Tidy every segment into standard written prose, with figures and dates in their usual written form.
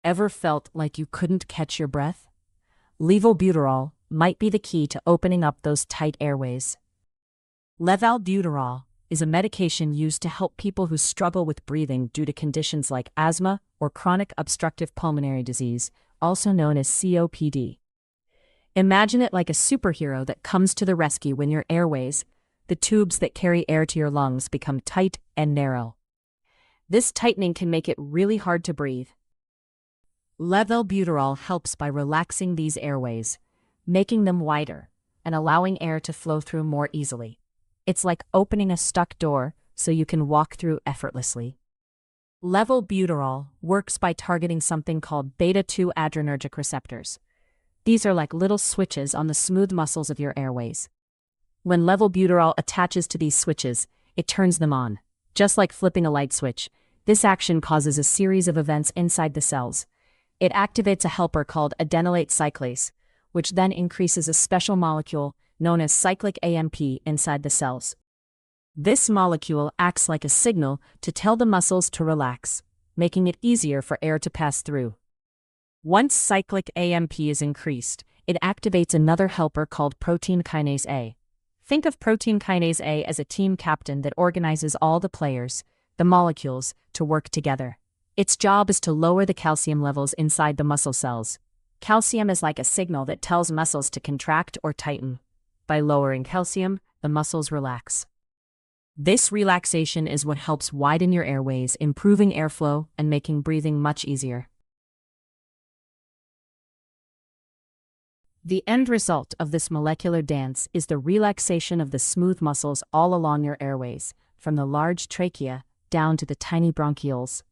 Ever felt like you couldn't catch your breath? Levalbuterol might be the key to opening up those tight airways. Levalbuterol is a medication used to help people who struggle with breathing due to conditions like asthma or chronic obstructive pulmonary disease, also known as COPD. Imagine it like a superhero that comes to the rescue when your airways, the tubes that carry air to your lungs, become tight and narrow. This tightening can make it really hard to breathe. Levalbuterol helps by relaxing these airways, making them wider, and allowing air to flow through more easily. It's like opening a stuck door so you can walk through effortlessly. Levalbuterol works by targeting something called beta-2 adrenergic receptors. These are like little switches on the smooth muscles of your airways. When levalbuterol attaches to these switches, it turns them on. Just like flipping a light switch, this action causes a series of events inside the cells. It activates a helper called adenylate cyclase, which then increases a special molecule known as cyclic AMP inside the cells. This molecule acts like a signal to tell the muscles to relax, making it easier for air to pass through. Once cyclic AMP is increased, it activates another helper called protein kinase A. Think of protein kinase A as a team captain that organizes all the players, the molecules, to work together. Its job is to lower the calcium levels inside the muscle cells. Calcium is like a signal that tells muscles to contract or tighten. By lowering calcium, the muscles relax. This relaxation is what helps widen your airways, improving airflow and making breathing much easier. The end result of this molecular dance is the relaxation of the smooth muscles all along your airways, from the large trachea down to the tiny bronchioles.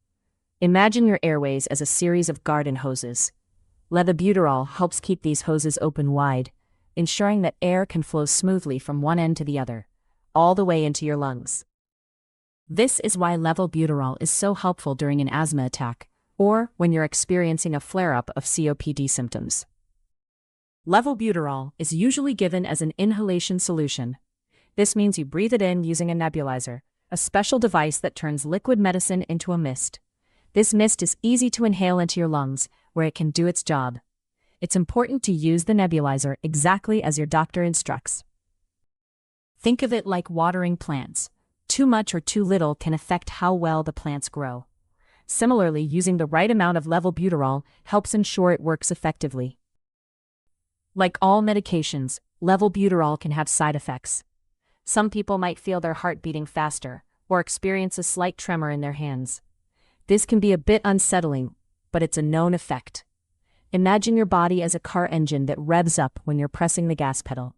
Imagine your airways as a series of garden hoses. Levalbuterol helps keep these hoses open wide, ensuring that air can flow smoothly from one end to the other, all the way into your lungs. This is why levalbuterol is so helpful during an asthma attack, or when you're experiencing a flare-up of COPD symptoms. Levalbuterol is usually given as an inhalation solution. This means you breathe it in using a nebulizer, a special device that turns liquid medicine into a mist. This mist is easy to inhale into your lungs, where it can do its job. It's important to use the nebulizer exactly as your doctor instructs. Think of it like watering plants. Too much or too little can affect how well the plants grow. Similarly, using the right amount of levalbuterol helps ensure it works effectively. Like all medications, levalbuterol can have side effects. Some people might feel their heart beating faster, or experience a slight tremor in their hands. This can be a bit unsettling, but it's a known effect. Imagine your body as a car engine that revs up when you're pressing the gas pedal.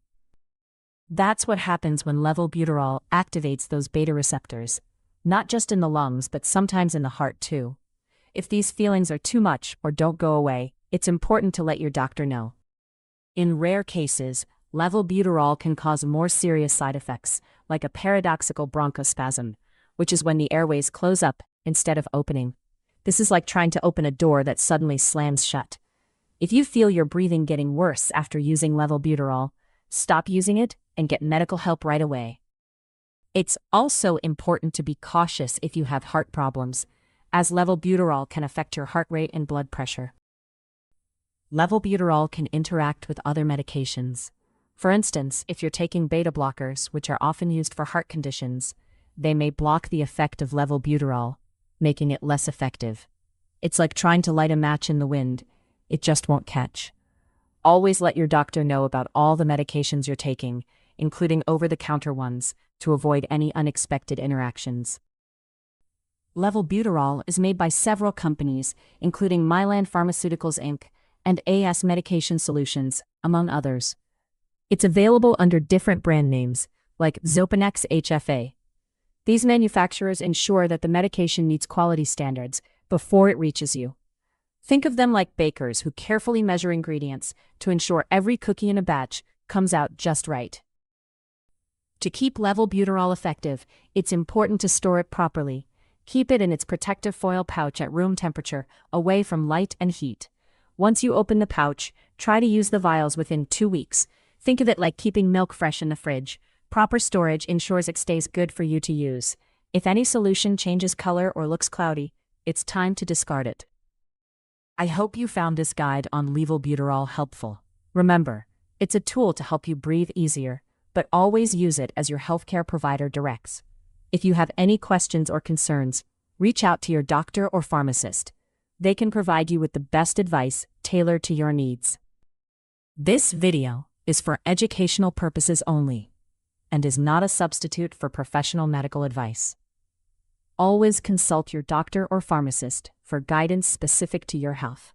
That's what happens when levalbuterol activates those beta receptors, not just in the lungs but sometimes in the heart too. If these feelings are too much or don't go away, it's important to let your doctor know. In rare cases, levalbuterol can cause more serious side effects, like a paradoxical bronchospasm, which is when the airways close up instead of opening. This is like trying to open a door that suddenly slams shut. If you feel your breathing getting worse after using levalbuterol, stop using it and get medical help right away. It's also important to be cautious if you have heart problems, as levalbuterol can affect your heart rate and blood pressure. Levalbuterol can interact with other medications. For instance, if you're taking beta blockers, which are often used for heart conditions, they may block the effect of levalbuterol, making it less effective. It's like trying to light a match in the wind. It just won't catch. Always let your doctor know about all the medications you're taking, including over-the-counter ones, to avoid any unexpected interactions. Levalbuterol is made by several companies, including Mylan Pharmaceuticals Inc. and AS Medication Solutions, among others. It's available under different brand names, like Xopenex HFA. These manufacturers ensure that the medication meets quality standards before it reaches you. Think of them like bakers who carefully measure ingredients to ensure every cookie in a batch comes out just right. To keep levalbuterol effective, it's important to store it properly. Keep it in its protective foil pouch at room temperature, away from light and heat. Once you open the pouch, try to use the vials within 2 weeks. Think of it like keeping milk fresh in the fridge. Proper storage ensures it stays good for you to use. If any solution changes color or looks cloudy, it's time to discard it. I hope you found this guide on Levalbuterol helpful. Remember, it's a tool to help you breathe easier, but always use it as your healthcare provider directs. If you have any questions or concerns, reach out to your doctor or pharmacist. They can provide you with the best advice tailored to your needs. This video is for educational purposes only and is not a substitute for professional medical advice. Always consult your doctor or pharmacist for guidance specific to your health.